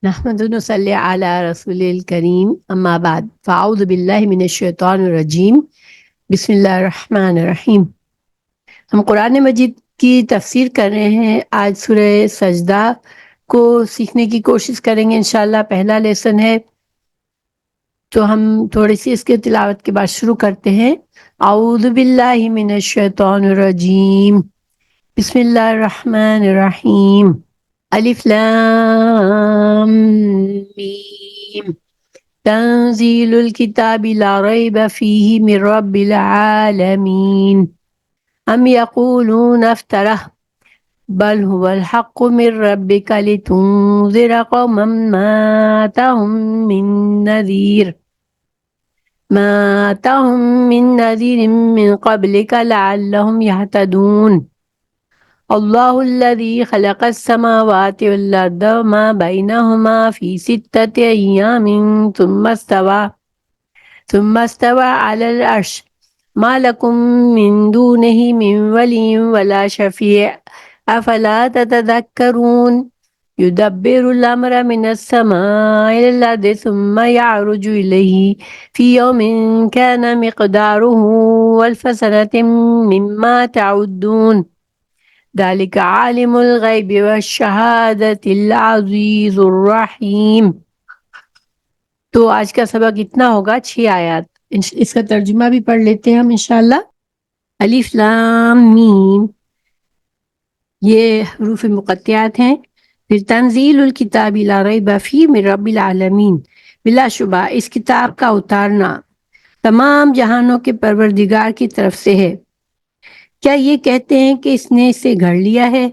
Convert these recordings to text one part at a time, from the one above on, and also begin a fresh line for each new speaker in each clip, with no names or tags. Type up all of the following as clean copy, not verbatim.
نحمد نصلی علی رسول الکریم اما بعد فاعوذ باللہ من الشیطان الرجیم بسم اللہ الرحمن الرحیم۔ ہم قرآن مجید کی تفسیر کر رہے ہیں۔ آج سورہ سجدہ کو سیکھنے کی کوشش کریں گے انشاءاللہ۔ پہلا لیسن ہے تو ہم تھوڑی سی اس کے تلاوت کے بعد شروع کرتے ہیں۔ اعوذ باللہ من الشیطان الرجیم بسم اللہ الرحمن الرحیم۔ الف لام میم تنزیل الکتاب لا ریب فیہ من رب العالمین ام یقولون افترہ بل هو الحق من ربک لتنذر قوما ما آتاهم من نذیر من قبلک لعلهم يهتدون۔ اللہ الذی خلق السماوات والارض وما بینہما فی ستۃ ایام ثم استوى علی العرش ما لکم من دونہ من ولی ولا شفیع افلا تتذکرون۔ یدبر الامر من السماء الى الارض ثم یعرج الیہ فی یوم کان مقدارہ الف سنۃ مما تعدون۔ ذلك عالم الغیب والشہادۃ العزیز الرحیم۔ تو آج کا سبق اتنا ہوگا، 6 آیات۔ اس کا ترجمہ بھی پڑھ لیتے ہیں ہم انشاءاللہ۔ الف لام میم، یہ حروف مقطعات ہیں۔ پھر تنزیل الکتاب لا ریب فیہ من رب العالمین، بلا شبہ اس کتاب کا اتارنا تمام جہانوں کے پروردگار کی طرف سے ہے۔ کیا یہ کہتے ہیں کہ اس نے اسے گھڑ لیا ہے؟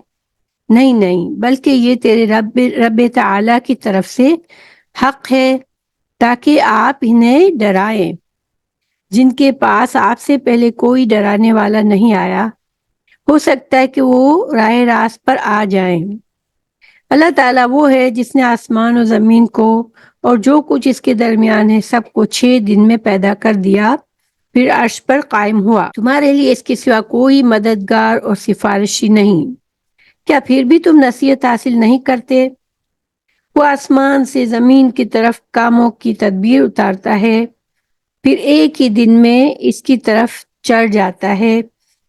نہیں، بلکہ یہ تیرے رب تعالی کی طرف سے حق ہے تاکہ آپ انہیں ڈرائیں جن کے پاس آپ سے پہلے کوئی ڈرانے والا نہیں آیا۔ ہو سکتا ہے کہ وہ راہ راست پر آ جائیں۔ اللہ تعالیٰ وہ ہے جس نے آسمان و زمین کو اور جو کچھ اس کے درمیان ہے سب کو 6 دن میں پیدا کر دیا، پھر عرش پر قائم ہوا۔ تمہارے لیے اس کے سوا کوئی مددگار اور سفارشی نہیں۔ کیا پھر بھی تم نصیحت حاصل نہیں کرتے؟ وہ آسمان سے زمین کی طرف کاموں کی تدبیر اتارتا ہے، پھر ایک ہی دن میں اس کی طرف چڑھ جاتا ہے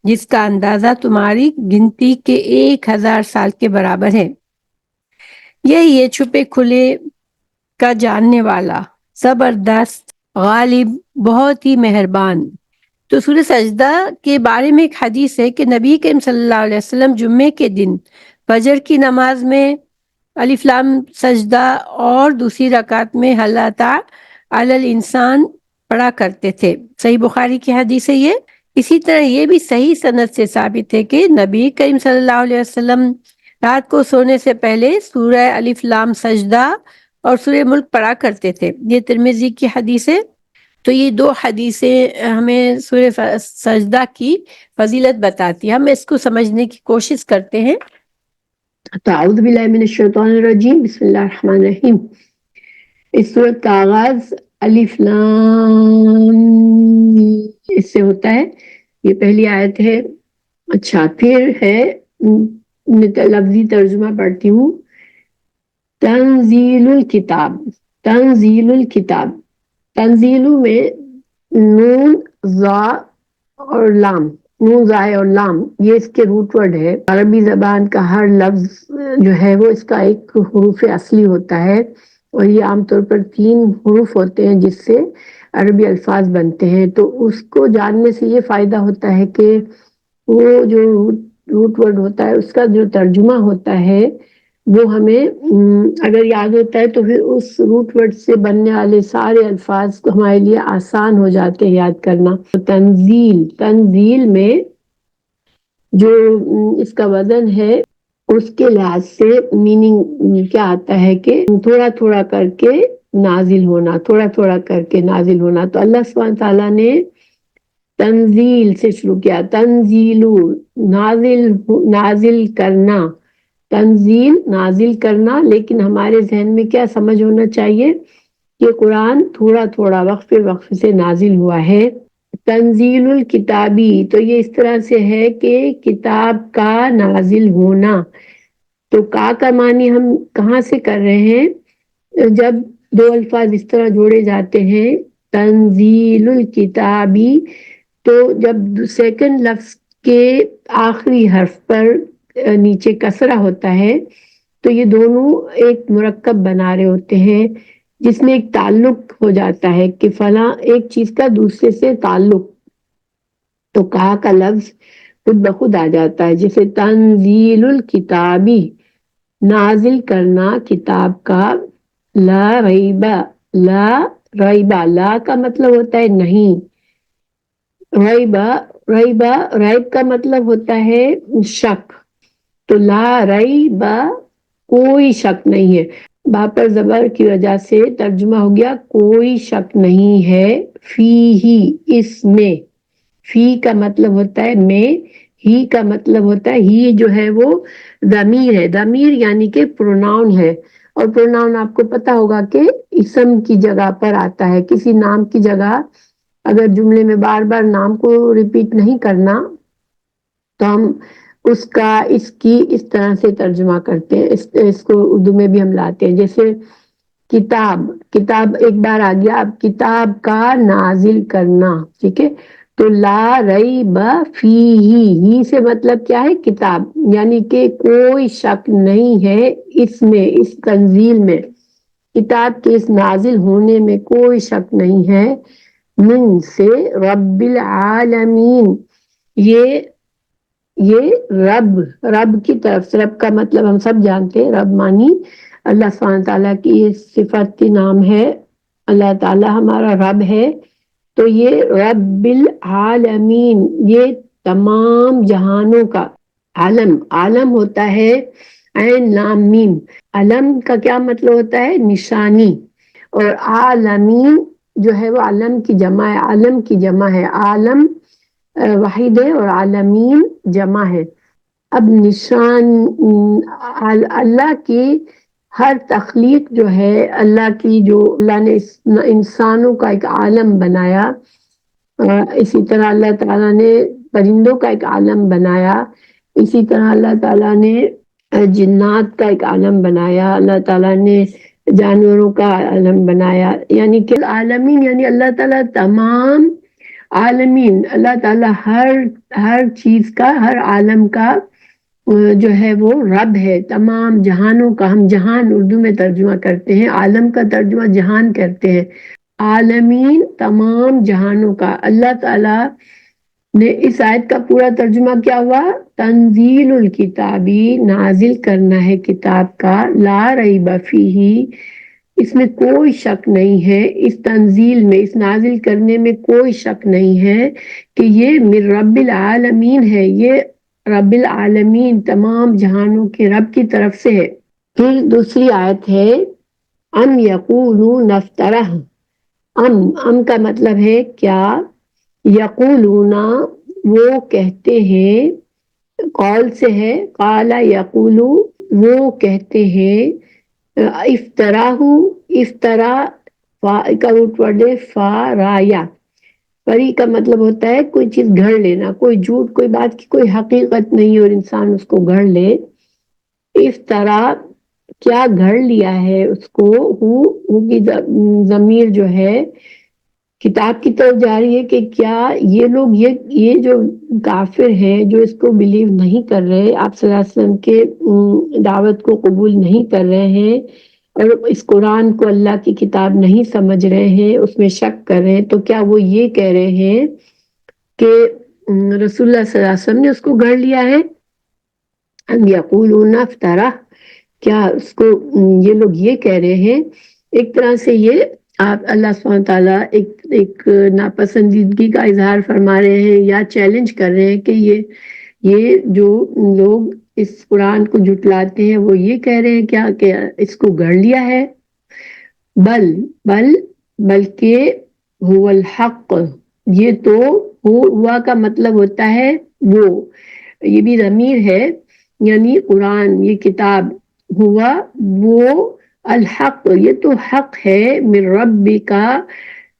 جس کا اندازہ تمہاری گنتی کے 1000 سال کے برابر ہے۔ یہی ہے چھپے کھلے کا جاننے والا، زبردست، غالب، بہت ہی مہربان۔ تو سورہ سجدہ کے بارے میں ایک حدیث ہے کہ نبی کریم صلی اللہ علیہ وسلم جمعے کے دن فجر کی نماز میں الف لام سجدہ اور دوسری رکعت میں هل أتى علی الانسان پڑھا کرتے تھے۔ صحیح بخاری کی حدیث ہے یہ۔ اسی طرح یہ بھی صحیح سند سے ثابت ہے کہ نبی کریم صلی اللہ علیہ وسلم رات کو سونے سے پہلے سورہ الف لام سجدہ اور سورہ ملک پڑھا کرتے تھے۔ یہ ترمذی کی حدیث ہے۔ تو یہ 2 حدیثیں ہمیں سورہ سجدہ کی فضیلت بتاتی ہیں۔ ہم اس کو سمجھنے کی کوشش کرتے ہیں۔ تو اعوذ باللہ من الشیطان الرجیم بسم اللہ الرحمن الرحیم۔ اس سورت کا آغاز الف لام اس سے ہوتا ہے، یہ پہلی آیت ہے۔ اچھا، پھر ہے لفظی ترجمہ پڑھتی ہوں۔ تنزیل الکتاب، تنزیل الکتاب، تنزیلو میں نون زا اور لام، نون زائے اور لام، یہ اس کے روٹ ورڈ ہے۔ عربی زبان کا ہر لفظ جو ہے وہ اس کا ایک حروف اصلی ہوتا ہے، اور یہ عام طور پر 3 حروف ہوتے ہیں جس سے عربی الفاظ بنتے ہیں۔ تو اس کو جاننے سے یہ فائدہ ہوتا ہے کہ وہ جو روٹ ورڈ ہوتا ہے اس کا جو ترجمہ ہوتا ہے وہ ہمیں اگر یاد ہوتا ہے تو پھر اس روٹ ورڈ سے بننے والے سارے الفاظ کو ہمارے لیے آسان ہو جاتے ہیں یاد کرنا۔ تنزیل، تنزیل میں جو اس کا وزن ہے اس کے لحاظ سے میننگ کیا آتا ہے کہ تھوڑا تھوڑا کر کے نازل ہونا، تھوڑا تھوڑا کر کے نازل ہونا۔ تو اللہ سبحانہ تعالیٰ نے تنزیل سے شروع کیا، تنزیلو نازل کرنا، تنزیل نازل کرنا۔ لیکن ہمارے ذہن میں کیا سمجھ ہونا چاہیے کہ قرآن تھوڑا تھوڑا وقفے وقفے سے نازل ہوا ہے۔ تنزیل الکتابی، تو یہ اس طرح سے ہے کہ کتاب کا نازل ہونا۔ تو کا معنی ہم کہاں سے کر رہے ہیں؟ جب دو الفاظ اس طرح جوڑے جاتے ہیں تنزیل الکتابی، تو جب سیکنڈ لفظ کے آخری حرف پر نیچے کسرہ ہوتا ہے تو یہ دونوں ایک مرکب بنا رہے ہوتے ہیں جس میں ایک تعلق ہو جاتا ہے کہ فلاں ایک چیز کا دوسرے سے تعلق، تو کہا کا لفظ خود بخود آ جاتا ہے، جیسے تنزیل الکتابی نازل کرنا کتاب کا، لا ریبا، لا ریبا، لا کا مطلب ہوتا ہے نہیں، ریبا، ریبا ریب کا مطلب ہوتا ہے شک، تو لا ریبا کوئی شک نہیں ہے، با پر زبر کی وجہ سے ترجمہ ہو گیا کوئی شک نہیں ہے، فی ہی اس میں، فی کا مطلب ہوتا ہے میں، ہی کا مطلب ہوتا ہے ہی جو ہے وہ ضمیر ہے، ضمیر یعنی کہ پروناؤن ہے، اور پروناؤن آپ کو پتا ہوگا کہ اسم کی جگہ پر آتا ہے، کسی نام کی جگہ اگر جملے میں بار بار نام کو ریپیٹ نہیں کرنا تو ہم اس کا اس کی اس طرح سے ترجمہ کرتے ہیں، اس کو اردو میں بھی ہم لاتے ہیں، جیسے کتاب، کتاب ایک بار آ گیا، اب کتاب کا نازل کرنا، ٹھیک ہے، تو لا ریب فیہ، ہی سے مطلب کیا ہے کتاب، یعنی کہ کوئی شک نہیں ہے اس میں، اس تنزیل میں، کتاب کے اس نازل ہونے میں کوئی شک نہیں ہے، من سے رب العالمین، یہ رب، رب کی طرف سے، رب کا مطلب ہم سب جانتے ہیں، رب مانی اللہ سبحانہ تعالیٰ کی یہ صفت کی نام ہے، اللہ تعالیٰ ہمارا رب ہے، تو یہ رب العالمین، یہ تمام جہانوں کا، عالم، عالم ہوتا ہے عین لام میم، علم کا کیا مطلب ہوتا ہے نشانی، اور عالمین جو ہے وہ علم کی جمع ہے، عالم کی جمع ہے، عالم واحد ہے اور عالمین جمع ہے، اب نشان اللہ کی ہر تخلیق جو ہے، اللہ کی جو اللہ نے انسانوں کا ایک عالم بنایا، اسی طرح اللہ تعالیٰ نے پرندوں کا ایک عالم بنایا، اسی طرح اللہ تعالیٰ نے جنات کا ایک عالم بنایا، اللہ تعالیٰ نے جانوروں کا عالم بنایا، یعنی کہ عالمین یعنی اللہ تعالیٰ تمام عالمین، اللہ تعالیٰ ہر چیز کا، ہر عالم کا جو ہے وہ رب ہے، تمام جہانوں کا، ہم جہان اردو میں ترجمہ کرتے ہیں، عالم کا ترجمہ جہان کرتے ہیں، عالمین تمام جہانوں کا، اللہ تعالیٰ نے اس آیت کا پورا ترجمہ کیا ہوا، تنزیل الکتابی نازل کرنا ہے کتاب کا، لا ریب فیہ اس میں کوئی شک نہیں ہے، اس تنزیل میں، اس نازل کرنے میں کوئی شک نہیں ہے کہ یہ من رب العالمین ہے، یہ رب العالمین تمام جہانوں کے رب کی طرف سے ہے۔ پھر دوسری آیت ہے ام یقولون افترہ، ام کا مطلب ہے کیا، یقولون وہ کہتے ہیں، قول سے ہے، قال یقول وہ کہتے ہیں، افطراہ، افطرا کا روٹ ورڈ ہے فارایا، فری کا مطلب ہوتا ہے کوئی چیز گھڑ لینا، کوئی جھوٹ، کوئی بات کی کوئی حقیقت نہیں اور انسان اس کو گھڑ لے، افطرا کیا گھڑ لیا ہے اس کو، ہو کی ضمیر جو ہے کتاب کی طرف جا رہی ہے کہ کیا یہ لوگ، یہ جو کافر ہیں جو اس کو بلیو نہیں کر رہے، آپ صلی اللہ علیہ وسلم کے دعوت کو قبول نہیں کر رہے ہیں اور اس قرآن کو اللہ کی کتاب نہیں سمجھ رہے ہیں، اس میں شک کر رہے ہیں، تو کیا وہ یہ کہہ رہے ہیں کہ رسول اللہ صلی اللہ علیہ وسلم نے اس کو گھڑ لیا ہے، ام یقولون افترا، کیا اس کو یہ لوگ یہ کہہ رہے ہیں، ایک طرح سے یہ آپ اللہ سبحانہ تعالیٰ ایک ناپسندیدگی کا اظہار فرما رہے ہیں یا چیلنج کر رہے ہیں کہ یہ جو لوگ اس قرآن کو جھٹلاتے ہیں وہ یہ کہہ رہے ہیں کیا کہ اس کو گھڑ لیا ہے، بلکہ هو الحق، یہ تو ہوا کا مطلب ہوتا ہے وہ، یہ بھی ضمیر ہے، یعنی قرآن، یہ کتاب، ہوا وہ الحق، یہ تو حق ہے، من ربی کا،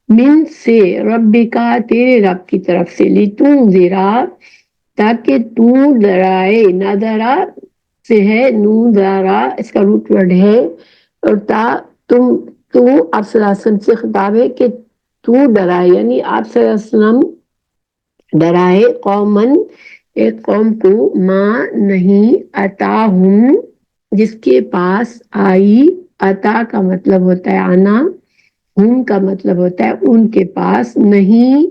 من سے، ربی کا تیرے رب کی طرف سے، لتنذرا تاکہ تو ڈرائے، نذرا سے ہے، نون ذرا اس کا روٹ ورڈ ہے، اور تا تو آپ صلی اللہ علیہ وسلم سے خطاب ہے کہ تو ڈرائے، یعنی آپ صلی اللہ علیہ وسلم ڈرائے قومن ایک قوم کو، ماں نہیں اتاہم جس کے پاس آئی، عطا کا مطلب ہوتا ہے آنا، ہم کا مطلب ہوتا ہے ان کے پاس، نہیں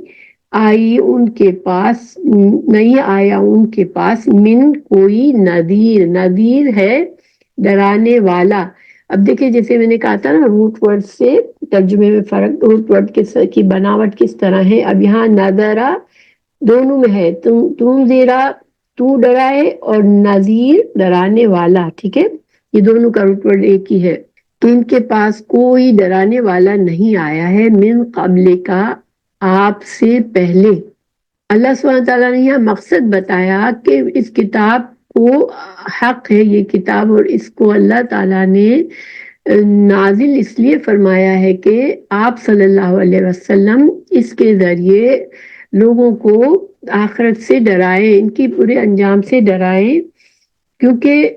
آئی ان کے پاس، نہیں آیا ان کے پاس، من کوئی نذیر، نذیر ہے ڈرانے والا۔ اب دیکھیں جیسے میں نے کہا تھا نا روٹ ورڈ سے ترجمے میں فرق، روٹ ورڈ کی بناوٹ کس طرح ہے، اب یہاں نذرا دونوں میں ہے، تم زیرا تو ڈرائے اور نذیر ڈرانے والا، ٹھیک ہے، یہ دونوں کا روٹ ورڈ ایک ہی ہے۔ ان کے پاس کوئی ڈرانے والا نہیں آیا ہے، من قبل کا آپ سے پہلے۔ اللہ سبحانہ تعالیٰ نے یہ مقصد بتایا کہ اس کتاب کو حق ہے یہ کتاب، اور اس کو اللہ تعالیٰ نے نازل اس لیے فرمایا ہے کہ آپ صلی اللہ علیہ وسلم اس کے ذریعے لوگوں کو آخرت سے ڈرائے، ان کی برے انجام سے ڈرائے، کیونکہ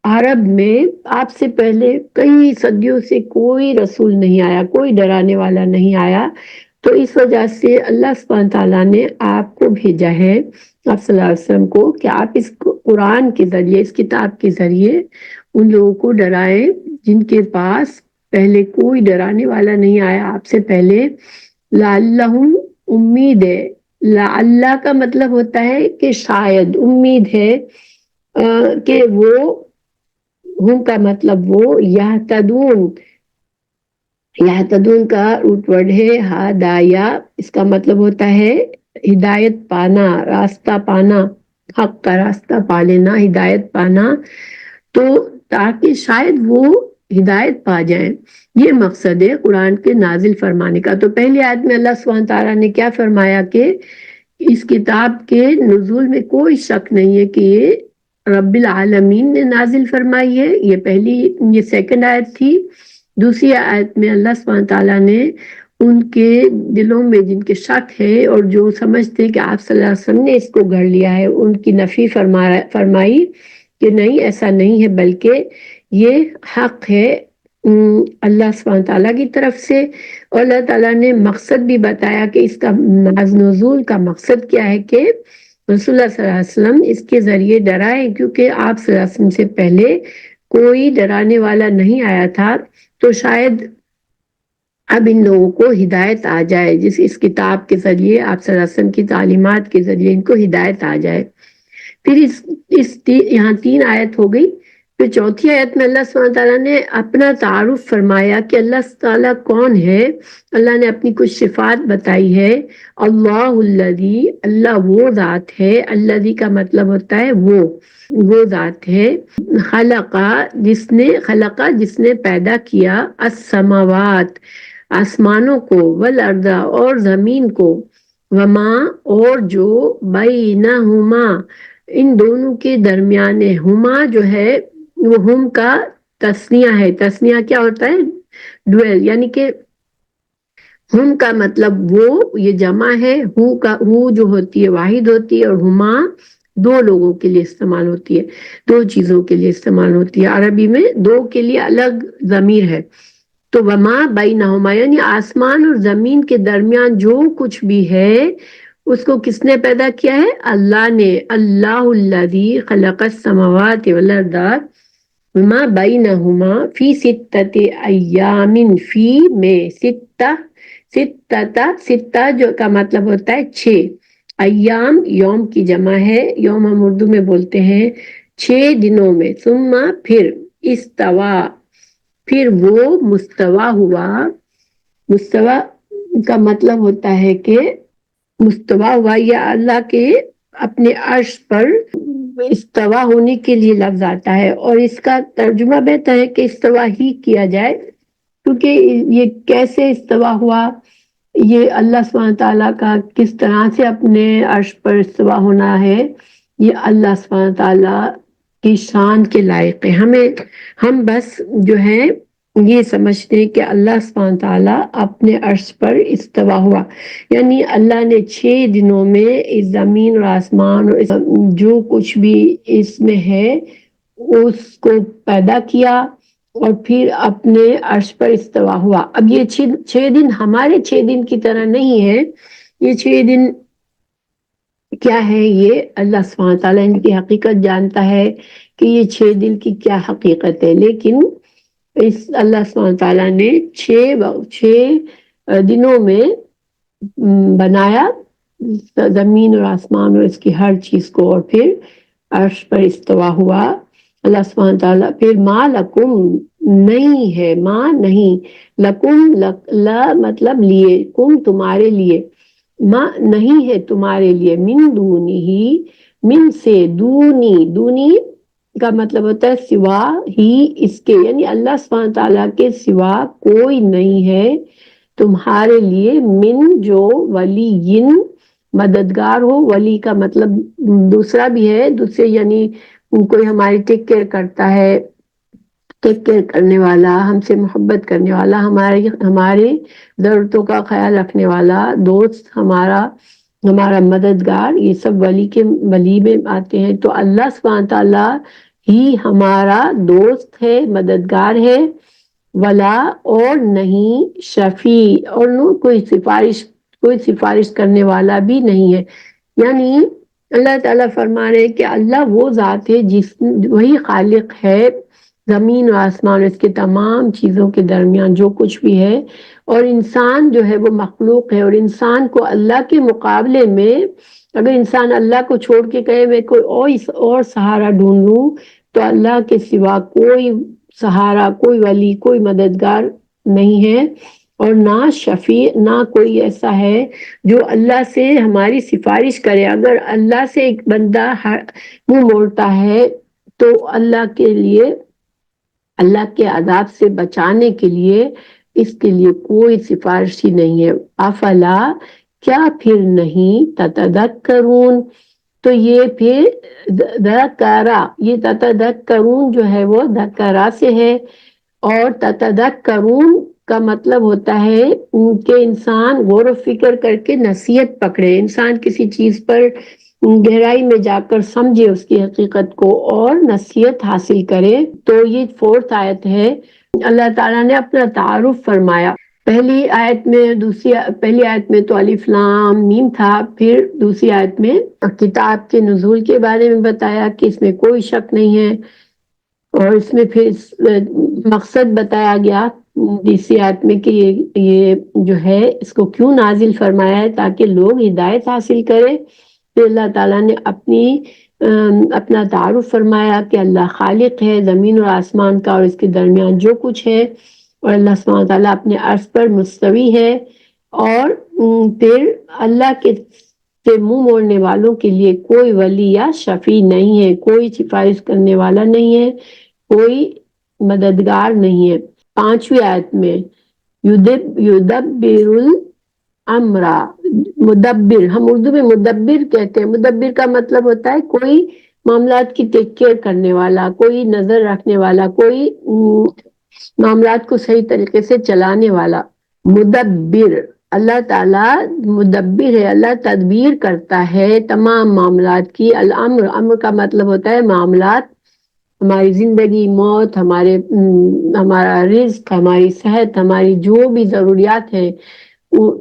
عرب میں آپ سے پہلے کئی صدیوں سے کوئی رسول نہیں آیا، کوئی ڈرانے والا نہیں آیا، تو اس وجہ سے اللہ سبحانہ تعالیٰ نے آپ کو بھیجا ہے، آپ صلی اللہ علیہ وسلم کو، کہ آپ اس قرآن کے ذریعے، اس کتاب کے ذریعے ان لوگوں کو ڈرائے جن کے پاس پہلے کوئی ڈرانے والا نہیں آیا آپ سے پہلے، لعلہم امید ہے، اللہ کا مطلب ہوتا ہے کہ شاید، امید ہے کہ وہ، ہم کا مطلب وہ، یہتدون، یہتدون کا روٹ ورڈ ہے ہدایا، اس کا مطلب ہوتا ہے ہدایت پانا، راستہ پانا، حق کا راستہ پا لینا، ہدایت پانا، تو تاکہ شاید وہ ہدایت پا جائیں، یہ مقصد ہے قرآن کے نازل فرمانے کا۔ تو پہلی آیت میں اللہ سبحانہ تعالیٰ نے کیا فرمایا کہ اس کتاب کے نزول میں کوئی شک نہیں ہے کہ یہ رب العالمین نے نازل فرمائی ہے، یہ پہلی، یہ سیکنڈ آیت تھی۔ دوسری آیت میں اللہ سبحانہ تعالیٰ نے ان کے دلوں میں جن کے شک ہے اور جو سمجھتے ہیں کہ آپ صلی اللہ علیہ وسلم نے اس کو گھڑ لیا ہے، ان کی نفی فرمائی کہ نہیں ایسا نہیں ہے، بلکہ یہ حق ہے اللہ سبحانہ تعالیٰ کی طرف سے، اور اللہ تعالیٰ نے مقصد بھی بتایا کہ اس کا نزول کا مقصد کیا ہے کہ رسول اللہ صلی اللہ علیہ وسلم اس کے ذریعے ڈرائے، کیونکہ آپ صلی اللہ علیہ وسلم سے پہلے کوئی ڈرانے والا نہیں آیا تھا، تو شاید اب ان لوگوں کو ہدایت آ جائے، جس اس کتاب کے ذریعے آپ صلی اللہ علیہ وسلم کی تعلیمات کے ذریعے ان کو ہدایت آ جائے۔ پھر یہاں 3 آیت ہو گئی، پھر چوتھی آیت میں اللہ سبحانہ تعالیٰ نے اپنا تعارف فرمایا کہ اللہ تعالیٰ کون ہے، اللہ نے اپنی کچھ صفات بتائی ہے، اللہ الذی، اللہ وہ ذات ہے، الذی کا مطلب ہوتا ہے وہ ذات ہے، خلقہ جس نے پیدا کیا، السماوات آسمانوں کو، والارض اور زمین کو، وما اور جو، بینہما ان دونوں کے درمیان، ہما جو ہے وہ ہم کا تسنیہ ہے، تسنیہ کیا ہوتا ہے، ڈویل، یعنی کہ ہم کا مطلب وہ، یہ جمع ہے، ہو جو ہوتی ہے واحد ہوتی ہے، اور ہما 2 لوگوں کے لیے استعمال ہوتی ہے، 2 چیزوں کے لیے استعمال ہوتی ہے، عربی میں 2 کے لیے الگ ضمیر ہے، تو وما بینہما یعنی آسمان اور زمین کے درمیان جو کچھ بھی ہے اس کو کس نے پیدا کیا ہے، اللہ نے، اللہ الذی خلق السماوات والارض وما بینہما فی 6 ایام، فی میں، ستہ جو کا مطلب ہوتا ہے 6، ایام یوم کی جمع ہے، یوم ہم اردو میں بولتے ہیں 6 دنوں میں، ثم پھر، استوا پھر وہ مستوی ہوا، مستوی کا مطلب ہوتا ہے کہ مستوی ہوا، یا اللہ کے اپنے عرش پر استوا ہونے کے لیے لفظ آتا ہے، اور اس کا ترجمہ بہتر ہے کہ استوا ہی کیا جائے، کیونکہ یہ کیسے استوا ہوا، یہ اللہ سبحانہ تعالیٰ کا کس طرح سے اپنے عرش پر استوا ہونا ہے، یہ اللہ سبحانہ تعالیٰ کی شان کے لائق ہے، ہم بس جو ہے یہ سمجھتے ہیں کہ اللہ سبحانہ تعالیٰ اپنے عرش پر استوا ہوا، یعنی اللہ نے 6 دنوں میں اس زمین اور آسمان اور جو کچھ بھی اس میں ہے اس کو پیدا کیا، اور پھر اپنے عرش پر استوا ہوا۔ اب یہ 6 دن ہمارے 6 دن کی طرح نہیں ہے، یہ 6 دن کیا ہے، یہ اللہ سبحانہ تعالیٰ ان کی حقیقت جانتا ہے کہ یہ 6 دن کی کیا حقیقت ہے، لیکن اس اللہ سبحانہ تعالیٰ نے 6 دنوں میں بنایا زمین اور آسمان اور اس کی ہر چیز کو، اور پھر عرش پر استوا ہوا اللہ سبحانہ تعالیٰ۔ پھر ما لکم نہیں ہے، ما نہیں، لکم لا مطلب لیے، کم تمہارے لیے، ما نہیں ہے تمہارے لیے، من دونی ہی، من سے، دونی، دونی کا مطلب ہوتا ہے سوا ہی اس کے، یعنی اللہ سبحانہ تعالیٰ کے سوا کوئی نہیں ہے تمہارے لیے، من جو ولی مددگار ہو، ولی کا مطلب دوسرا بھی ہے، دوسرے یعنی کوئی ہماری ٹیک کیئر کرتا ہے، ٹیک کیئر کرنے والا، ہم سے محبت کرنے والا، ہمارے ضرورتوں کا خیال رکھنے والا، دوست ہمارا مددگار، یہ سب ولی میں آتے ہیں۔ تو اللہ سبحانہ تعالیٰ ہی ہمارا دوست ہے، مددگار ہے، ولا اور نہیں، شفیع اور کوئی سفارش کرنے والا بھی نہیں ہے، یعنی اللہ تعالیٰ فرما رہے ہیں کہ اللہ وہ ذات ہے وہی خالق ہے زمین و آسمان اور اس کے تمام چیزوں کے درمیان جو کچھ بھی ہے، اور انسان جو ہے وہ مخلوق ہے، اور انسان کو اللہ کے مقابلے میں اگر انسان اللہ کو چھوڑ کے کہے میں کوئی اور سہارا ڈھونڈ لوں، تو اللہ کے سوا کوئی سہارا، کوئی ولی، کوئی مددگار نہیں ہے، اور نہ شفیع، نہ کوئی ایسا ہے جو اللہ سے ہماری سفارش کرے۔ اگر اللہ سے ایک بندہ منہ موڑتا ہے تو اللہ کے عذاب سے بچانے کے لیے اس کے لیے کوئی سفارش ہی نہیں ہے۔ افلا، کیا پھر نہیں، تتذکرون، تو یہ پھر ذکرہ، یہ تتذکرون جو ہے وہ ذکرہ سے ہے، اور تتذکرون کا مطلب ہوتا ہے کہ انسان غور و فکر کر کے نصیحت پکڑے، انسان کسی چیز پر گہرائی میں جا کر سمجھے اس کی حقیقت کو اور نصیحت حاصل کرے۔ تو یہ 4 آیت ہے، اللہ تعالیٰ نے اپنا تعارف فرمایا۔ پہلی آیت میں تو الف لام میم تھا، پھر دوسری آیت میں کتاب کے نزول کے بارے میں بتایا کہ اس میں کوئی شک نہیں ہے، اور اس میں پھر مقصد بتایا گیا تیسری آیت میں کہ یہ جو ہے اس کو کیوں نازل فرمایا ہے، تاکہ لوگ ہدایت حاصل کرے۔ پھر اللہ تعالیٰ نے اپنا تعارف فرمایا کہ اللہ خالق ہے زمین اور آسمان کا اور اس کے درمیان جو کچھ ہے، اور اللہ سبحانہ تعالیٰ اپنے عرش پر مستوی ہے، اور پھر اللہ کے سے منہ موڑنے والوں کے لیے کوئی ولی یا شفیع نہیں ہے، کوئی سفارش کرنے والا نہیں ہے، کوئی مددگار نہیں ہے۔ 5ویں آیت میں یدبر الامر، مدبر، ہم اردو میں مدبر کہتے ہیں، مدبر کا مطلب ہوتا ہے کوئی معاملات کی ٹیک کیئر کرنے والا، کوئی نظر رکھنے والا، کوئی معاملات کو صحیح طریقے سے چلانے والا۔ مدبر، اللہ تعالیٰ مدبر ہے، اللہ تدبیر کرتا ہے تمام معاملات کی۔ امر کا مطلب ہوتا ہے معاملات، ہماری زندگی، موت، ہمارا رزق، ہماری صحت، ہماری جو بھی ضروریات ہیں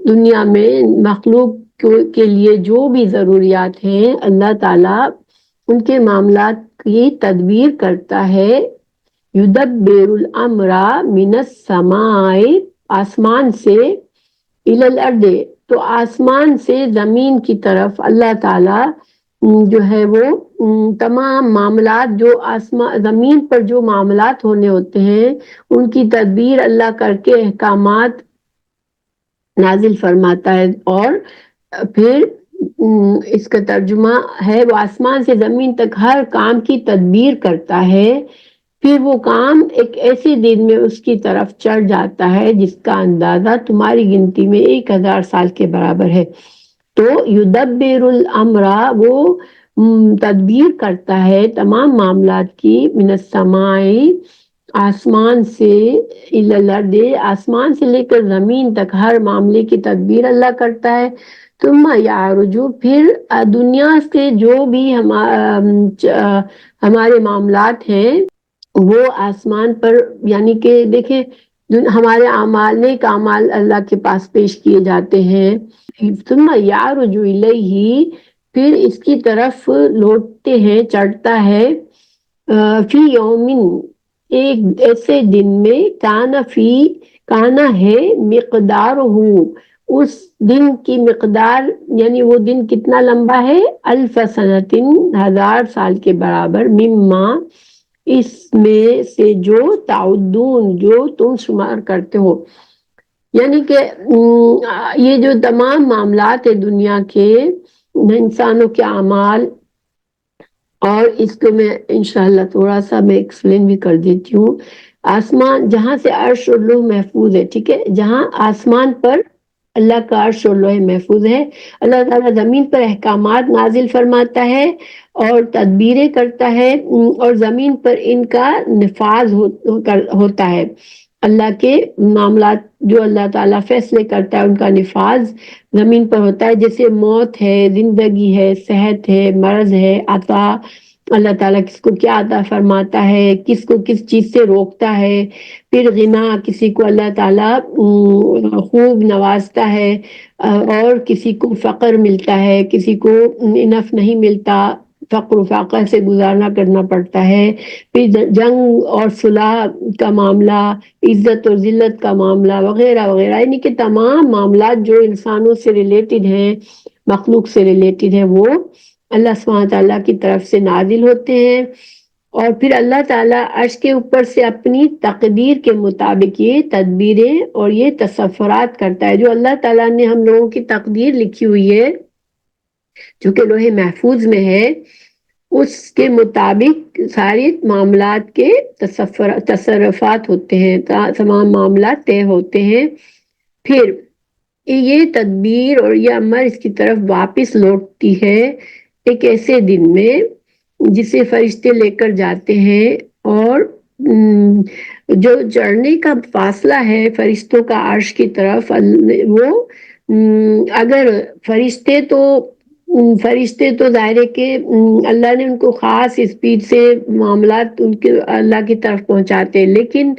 دنیا میں، مخلوق کے لیے جو بھی ضروریات ہیں، اللہ تعالیٰ ان کے معاملات کی تدبیر کرتا ہے۔ یدبر الامر من السماء، آسمان سے، الی الارض، تو آسمان سے زمین کی طرف اللہ تعالیٰ جو ہے وہ تمام معاملات، جو زمین پر جو معاملات ہونے ہوتے ہیں ان کی تدبیر اللہ کر کے احکامات نازل فرماتا ہے، اور پھر اس کا ترجمہ ہے وہ آسمان سے زمین تک ہر کام کی تدبیر کرتا ہے، پھر وہ کام ایک ایسے دن میں اس کی طرف چڑھ جاتا ہے جس کا اندازہ تمہاری گنتی میں 1000 سال کے برابر ہے۔ تو یدبر الامر، وہ تدبیر کرتا ہے تمام معاملات کی، من السماء، آسمان سے، الی الارض، آسمان سے لے کر زمین تک ہر معاملے کی تدبیر اللہ کرتا ہے۔ ثم یعرج، پھر دنیا سے جو بھی ہمارے معاملات ہیں وہ آسمان پر، یعنی کہ دیکھیں ہمارے اعمال، نیک اعمال اللہ کے پاس پیش کیے جاتے ہیں، ثم یعرج الیہ، پھر اس کی طرف لوٹتے ہیں، چڑھتا ہے، فی یومن، ایک ایسے دن میں، کانا ہے مقدار ہو، اس دن کی مقدار، یعنی وہ دن کتنا لمبا ہے، الف سنتن، 1000 سال کے برابر، مما، اس میں سے، جو تعدون، جو تم شمار کرتے ہو، یعنی کہ یہ جو تمام معاملات ہے دنیا کے، انسانوں کے اعمال، اور اس کو میں انشاءاللہ تھوڑا سا میں ایکسپلین بھی کر دیتی ہوں۔ آسمان جہاں سے عرش اور لوح محفوظ ہے، ٹھیک ہے، جہاں آسمان پر اللہ کا عرش اور لوح محفوظ ہے، اللہ تعالیٰ زمین پر احکامات نازل فرماتا ہے اور تدبیریں کرتا ہے، اور زمین پر ان کا نفاذ ہوتا ہے، اللہ کے معاملات جو اللہ تعالیٰ فیصلے کرتا ہے ان کا نفاذ زمین پر ہوتا ہے، جیسے موت ہے، زندگی ہے، صحت ہے، مرض ہے، عطا، اللہ تعالیٰ کس کو کیا عطا فرماتا ہے، کس کو کس چیز سے روکتا ہے، پھر غنا، کسی کو اللہ تعالیٰ خوب نوازتا ہے، اور کسی کو فقر ملتا ہے، کسی کو انف نہیں ملتا، فقر و فاقہ سے گزارنا کرنا پڑتا ہے، پھر جنگ اور صلح کا معاملہ، عزت اور ذلت کا معاملہ، وغیرہ وغیرہ، یعنی کہ تمام معاملات جو انسانوں سے ریلیٹڈ ہیں، مخلوق سے ریلیٹڈ ہیں، وہ اللہ سبحانہ تعالیٰ کی طرف سے نازل ہوتے ہیں، اور پھر اللہ تعالیٰ عرش کے اوپر سے اپنی تقدیر کے مطابق یہ تدبیریں اور یہ تصورات کرتا ہے، جو اللہ تعالیٰ نے ہم لوگوں کی تقدیر لکھی ہوئی ہے جو کہ لوح محفوظ میں ہے، اس کے مطابق سارے معاملات کے تصرفات ہوتے ہیں، تمام معاملات طے ہوتے ہیں، پھر یہ تدبیر اور یہ امر اس کی طرف واپس لوٹتی ہے ایک ایسے دن میں جسے فرشتے لے کر جاتے ہیں، اور جو چڑھنے کا فاصلہ ہے فرشتوں کا عرش کی طرف، وہ اگر فرشتے تو ظاہر ہے کہ اللہ نے ان کو خاص اسپیڈ سے معاملات ان کے اللہ کی طرف پہنچاتے ہیں، لیکن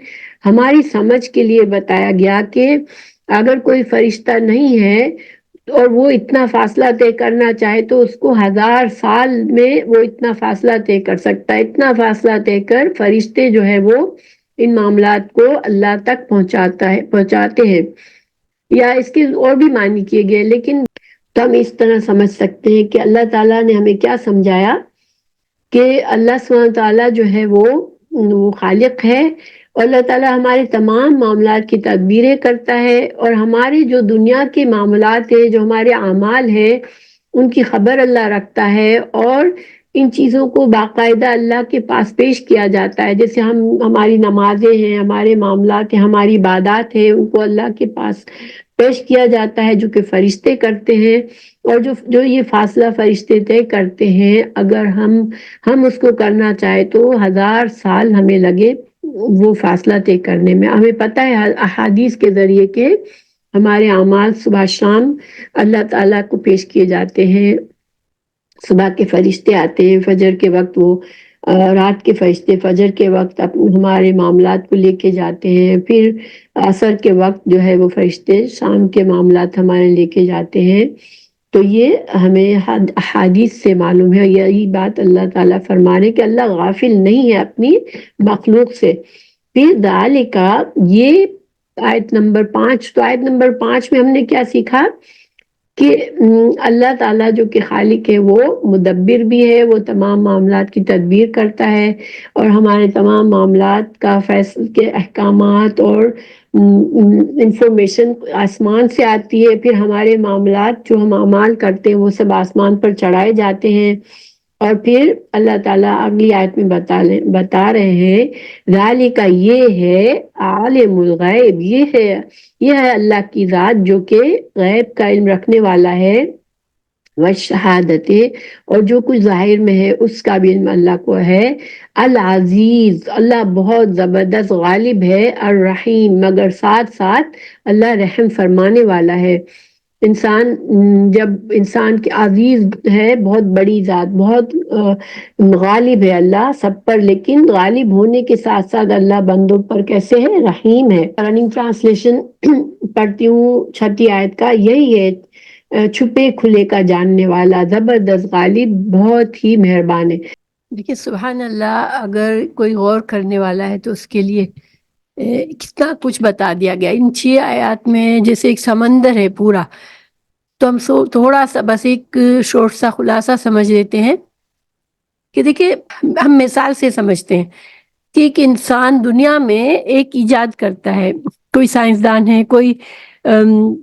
ہماری سمجھ کے لیے بتایا گیا کہ اگر کوئی فرشتہ نہیں ہے اور وہ اتنا فاصلہ طے کرنا چاہے تو اس کو 1000 سال میں وہ اتنا فاصلہ طے کر سکتا ہے، اتنا فاصلہ طے کر فرشتے جو ہے وہ ان معاملات کو اللہ تک پہنچاتے ہیں، یا اس کے اور بھی معنی کیے گئے، لیکن تو ہم اس طرح سمجھ سکتے ہیں کہ اللہ تعالیٰ نے ہمیں کیا سمجھایا کہ اللہ سبحانہ تعالیٰ جو ہے وہ خالق ہے، اور اللہ تعالیٰ ہمارے تمام معاملات کی تدبیریں کرتا ہے، اور ہمارے جو دنیا کے معاملات ہیں، جو ہمارے اعمال ہیں، ان کی خبر اللہ رکھتا ہے، اور ان چیزوں کو باقاعدہ اللہ کے پاس پیش کیا جاتا ہے، جیسے ہماری نمازیں ہیں، ہمارے معاملات ہیں، ہماری عبادات ہیں، ان کو اللہ کے پاس پیش کیا جاتا ہے جو کہ فرشتے کرتے ہیں، اور جو یہ فاصلہ فرشتے طے کرتے ہیں، اگر ہم اس کو کرنا چاہے تو 1000 سال ہمیں لگے وہ فاصلہ طے کرنے میں۔ ہمیں پتہ ہے احادیث کے ذریعے کہ ہمارے اعمال صبح شام اللہ تعالیٰ کو پیش کیے جاتے ہیں، صبح کے فرشتے آتے ہیں، فجر کے وقت وہ رات کے فرشتے فجر کے وقت ہمارے معاملات کو لے کے جاتے ہیں، پھر عصر کے وقت جو ہے وہ فرشتے شام کے معاملات ہمارے لے کے جاتے ہیں، تو یہ ہمیں احادیث سے معلوم ہے، یہی بات اللہ تعالیٰ فرما رہے کہ اللہ غافل نہیں ہے اپنی مخلوق سے۔ پھر ذالکا، یہ آیت نمبر 5، تو آیت نمبر 5 میں ہم نے کیا سیکھا کہ اللہ تعالیٰ جو کہ خالق ہے وہ مدبر بھی ہے، وہ تمام معاملات کی تدبیر کرتا ہے، اور ہمارے تمام معاملات کا فیصلے کے احکامات اور انفارمیشن آسمان سے آتی ہے، پھر ہمارے معاملات جو ہم اعمال کرتے ہیں وہ سب آسمان پر چڑھائے جاتے ہیں، اور پھر اللہ تعالیٰ اگلی آیت میں بتا رہے ہیں ذالک، یہ ہے عالم الغیب، یہ ہے اللہ کی ذات جو کہ غیب کا علم رکھنے والا ہے، والشہادت، اور جو کچھ ظاہر میں ہے اس کا بھی علم اللہ کو ہے، العزیز، اللہ بہت زبردست غالب ہے، الرحیم، مگر ساتھ ساتھ اللہ رحم فرمانے والا ہے۔ جب انسان کے عزیز ہے، بہت بڑی ذات، بہت غالب ہے اللہ سب پر، لیکن غالب ہونے کے ساتھ ساتھ اللہ بندوں پر کیسے ہے؟ رحیم ہے۔ رننگ ٹرانسلیشن پڑھتی ہوں 6 آیت کا، یہی ہے چھپے کھلے کا جاننے والا، زبردست غالب، بہت ہی مہربان ہے۔ دیکھیے سبحان اللہ، اگر کوئی غور کرنے والا ہے تو اس کے لیے کتنا کچھ بتا دیا گیا ان 6 آیات میں، جیسے ایک سمندر ہے پورا۔ تو ہم تھوڑا سا بس ایک شورٹ سا خلاصہ سمجھ لیتے ہیں کہ دیکھیے، ہم مثال سے سمجھتے ہیں کہ ایک انسان دنیا میں ایک ایجاد کرتا ہے، کوئی سائنسدان ہے، کوئی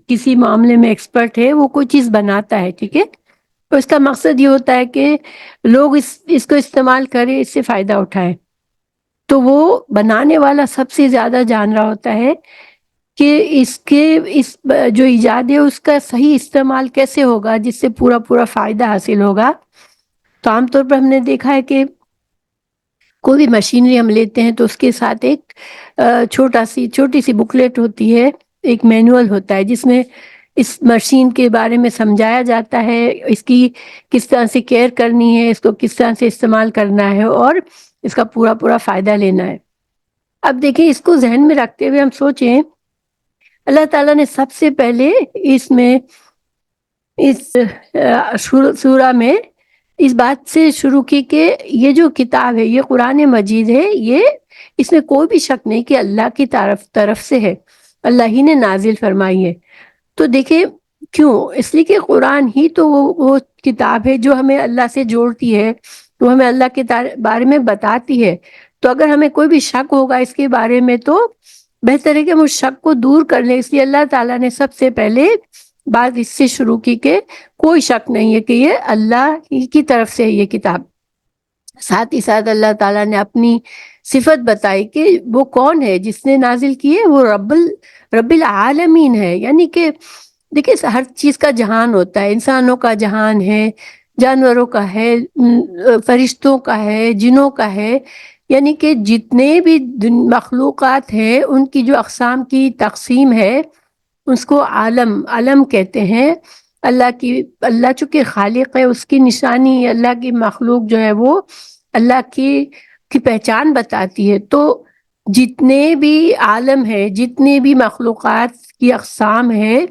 کسی معاملے میں ایکسپرٹ ہے، وہ کوئی چیز بناتا ہے، ٹھیک ہے؟ تو اس کا مقصد یہ ہوتا ہے کہ لوگ اس کو استعمال کریں، اس سے فائدہ اٹھائیں۔ تو وہ بنانے والا سب سے زیادہ جان رہا ہوتا ہے کہ اس جو ایجاد ہے اس کا صحیح استعمال کیسے ہوگا جس سے پورا فائدہ حاصل ہوگا۔ تو عام طور پر ہم نے دیکھا ہے کہ کوئی بھی مشینری ہم لیتے ہیں تو اس کے ساتھ ایک چھوٹی سی بکلیٹ ہوتی ہے، ایک مینول ہوتا ہے جس میں اس مشین کے بارے میں سمجھایا جاتا ہے، اس کی کس طرح سے کیئر کرنی ہے، اس کو کس طرح سے استعمال کرنا ہے اور اس کا پورا فائدہ لینا ہے۔ اب دیکھیں، اس کو ذہن میں رکھتے ہوئے ہم سوچیں، اللہ تعالیٰ نے سب سے پہلے اس سورہ میں اس بات سے شروع کی کہ یہ جو کتاب ہے، یہ قرآن مجید ہے، اس میں کوئی بھی شک نہیں کہ اللہ کی طرف سے ہے، اللہ ہی نے نازل فرمائی ہے۔ تو دیکھیں کیوں؟ اس لیے کہ قرآن ہی تو وہ کتاب ہے جو ہمیں اللہ سے جوڑتی ہے، وہ ہمیں اللہ کے بارے میں بتاتی ہے۔ تو اگر ہمیں کوئی بھی شک ہوگا اس کے بارے میں تو بہتر ہے کہ ہم اس شک کو دور کر لیں۔ اس لیے اللہ تعالیٰ نے سب سے پہلے بات اس سے شروع کی کہ کوئی شک نہیں ہے کہ یہ اللہ کی طرف سے ہے یہ کتاب۔ ساتھ ہی ساتھ اللہ تعالیٰ نے اپنی صفت بتائی کہ وہ کون ہے جس نے نازل کی ہے، وہ رب العالمین ہے۔ یعنی کہ دیکھیں، ہر چیز کا جہان ہوتا ہے، انسانوں کا جہان ہے، جانوروں کا ہے، فرشتوں کا ہے، جنوں کا ہے، یعنی کہ جتنے بھی مخلوقات ہیں ان کی جو اقسام کی تقسیم ہے اس کو عالم کہتے ہیں۔ اللہ چونکہ خالق ہے، اس کی نشانی، اللہ کی مخلوق جو ہے وہ اللہ کی پہچان بتاتی ہے۔ تو جتنے بھی عالم ہے، جتنے بھی مخلوقات کی اقسام ہے،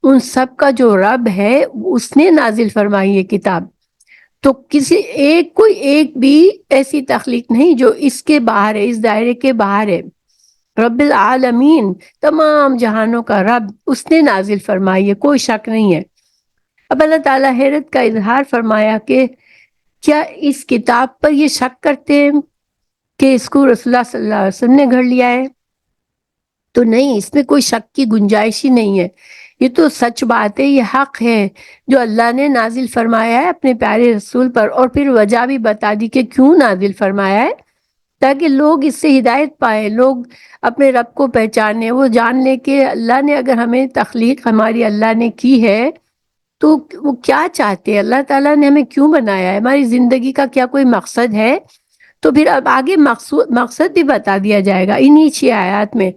ان سب کا جو رب ہے اس نے نازل فرمائی ہے کتاب۔ تو کوئی ایک بھی ایسی تخلیق نہیں جو اس کے باہر ہے، اس دائرے کے باہر ہے۔ رب العالمین، تمام جہانوں کا رب، اس نے نازل فرمائی ہے، کوئی شک نہیں ہے۔ اب اللہ تعالیٰ حیرت کا اظہار فرمایا کہ کیا اس کتاب پر یہ شک کرتے ہیں کہ اس کو رسول اللہ صلی اللہ علیہ وسلم نے گھڑ لیا ہے؟ تو نہیں، اس میں کوئی شک کی گنجائش ہی نہیں ہے، یہ تو سچ بات ہے، یہ حق ہے جو اللہ نے نازل فرمایا ہے اپنے پیارے رسول پر، اور پھر وجہ بھی بتا دی کہ کیوں نازل فرمایا ہے، تاکہ لوگ اس سے ہدایت پائیں، لوگ اپنے رب کو پہچانے، وہ جان لیں کہ اللہ نے اگر ہمیں تخلیق ہماری اللہ نے کی ہے تو وہ کیا چاہتے ہیں، اللہ تعالیٰ نے ہمیں کیوں بنایا ہے، ہماری زندگی کا کیا کوئی مقصد ہے۔ تو پھر اب آگے مقصد بھی بتا دیا جائے گا انہی 6 آیات میں،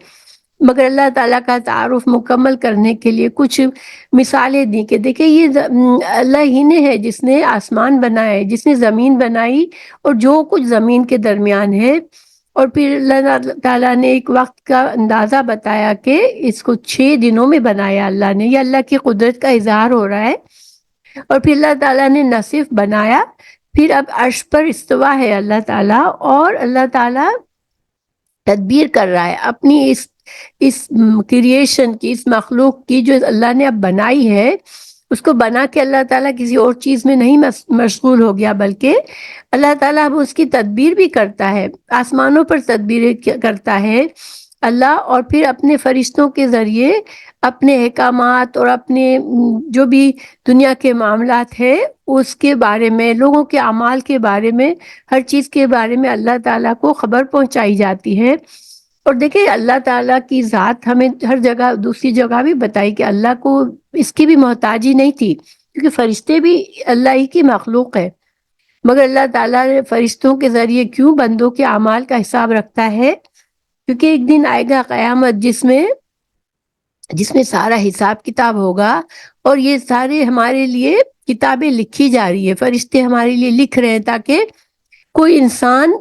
مگر اللہ تعالیٰ کا تعارف مکمل کرنے کے لیے کچھ مثالیں دی کہ دیکھیں یہ اللہ ہی نے ہے جس نے آسمان بنائے، جس نے زمین بنائی اور جو کچھ زمین کے درمیان ہے، اور پھر اللہ تعالیٰ نے ایک وقت کا اندازہ بتایا کہ اس کو 6 دنوں میں بنایا اللہ نے، یہ اللہ کی قدرت کا اظہار ہو رہا ہے۔ اور پھر اللہ تعالیٰ نے نہ صرف بنایا، پھر اب عرش پر استوا ہے اللہ تعالیٰ، اور اللہ تعالیٰ تدبیر کر رہا ہے اپنی اس کریشن کی، اس مخلوق کی جو اللہ نے اب بنائی ہے، اس کو بنا کے اللہ تعالیٰ کسی اور چیز میں نہیں مشغول ہو گیا، بلکہ اللہ تعالیٰ اب اس کی تدبیر بھی کرتا ہے، آسمانوں پر تدبیر کرتا ہے اللہ، اور پھر اپنے فرشتوں کے ذریعے اپنے احکامات اور اپنے جو بھی دنیا کے معاملات ہیں اس کے بارے میں، لوگوں کے اعمال کے بارے میں، ہر چیز کے بارے میں اللہ تعالیٰ کو خبر پہنچائی جاتی ہے۔ اور دیکھیں اللہ تعالیٰ کی ذات ہمیں ہر جگہ، دوسری جگہ بھی بتائی کہ اللہ کو اس کی بھی محتاجی نہیں تھی، کیونکہ فرشتے بھی اللہ ہی کی مخلوق ہے، مگر اللہ تعالیٰ نے فرشتوں کے ذریعے کیوں بندوں کے اعمال کا حساب رکھتا ہے؟ کیونکہ ایک دن آئے گا قیامت جس میں جس میں سارا حساب کتاب ہوگا، اور یہ سارے ہمارے لیے کتابیں لکھی جا رہی ہے، فرشتے ہمارے لیے لکھ رہے ہیں، تاکہ کوئی انسان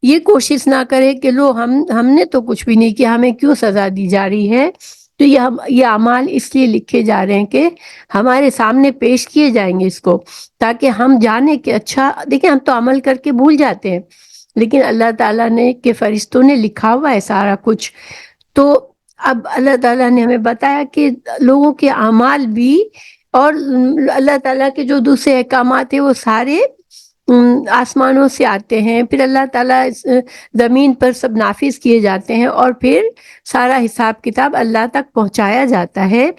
یہ کوشش نہ کرے کہ لو ہم نے تو کچھ بھی نہیں کیا، ہمیں کیوں سزا دی جا رہی ہے۔ تو یہ اعمال اس لیے لکھے جا رہے ہیں کہ ہمارے سامنے پیش کیے جائیں گے اس کو، تاکہ ہم جانیں کہ اچھا دیکھیں، ہم تو عمل کر کے بھول جاتے ہیں، لیکن اللہ تعالیٰ نے کہ فرشتوں نے لکھا ہوا ہے سارا کچھ۔ تو اب اللہ تعالیٰ نے ہمیں بتایا کہ لوگوں کے اعمال بھی، اور اللہ تعالیٰ کے جو دوسرے احکامات ہیں وہ سارے آسمانوں سے آتے ہیں، پھر اللہ تعالیٰ زمین پر سب نافذ کیے جاتے ہیں، اور پھر سارا حساب کتاب اللہ تک پہنچایا جاتا ہے۔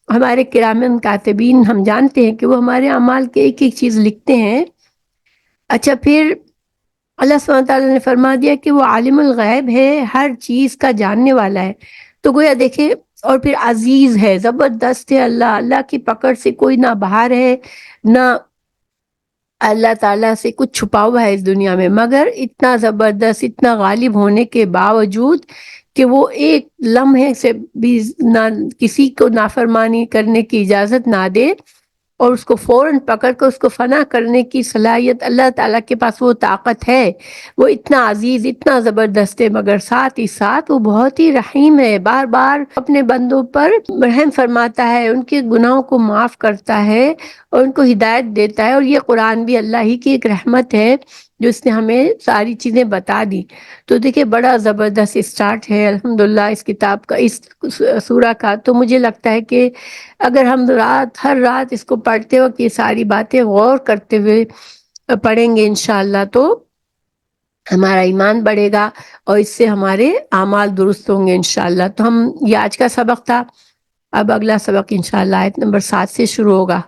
ہمارے کرام کاتبین، ہم جانتے ہیں کہ وہ ہمارے اعمال کے ایک ایک چیز لکھتے ہیں۔ اچھا، پھر اللہ سبحانہ تعالیٰ نے فرما دیا کہ وہ عالم الغیب ہے، ہر چیز کا جاننے والا ہے۔ تو گویا دیکھیں، اور پھر عزیز ہے، زبردست ہے، اللہ کی پکڑ سے کوئی نہ باہر ہے، نہ اللہ تعالیٰ سے کچھ چھپا ہوا ہے اس دنیا میں، مگر اتنا زبردست، اتنا غالب ہونے کے باوجود کہ وہ ایک لمحے سے بھی نہ کسی کو نافرمانی کرنے کی اجازت نہ دے، اور اس کو فوراً پکڑ کر اس کو فنا کرنے کی صلاحیت اللہ تعالیٰ کے پاس وہ طاقت ہے۔ وہ اتنا عزیز، اتنا زبردست ہے، مگر ساتھ ہی ساتھ وہ بہت ہی رحیم ہے، بار بار اپنے بندوں پر رحم فرماتا ہے، ان کے گناہوں کو معاف کرتا ہے اور ان کو ہدایت دیتا ہے۔ اور یہ قرآن بھی اللہ ہی کی ایک رحمت ہے جو اس نے ہمیں ساری چیزیں بتا دی۔ تو دیکھیں، بڑا زبردست اسٹارٹ ہے الحمدللہ اس کتاب کا، اس سورہ کا۔ تو مجھے لگتا ہے کہ اگر ہم ہر رات اس کو پڑھتے وقت یہ ساری باتیں غور کرتے ہوئے پڑھیں گے انشاءاللہ، تو ہمارا ایمان بڑھے گا، اور اس سے ہمارے اعمال درست ہوں گے انشاءاللہ۔ تو یہ آج کا سبق تھا۔ اب اگلا سبق انشاءاللہ آیت نمبر 7 سے شروع ہوگا۔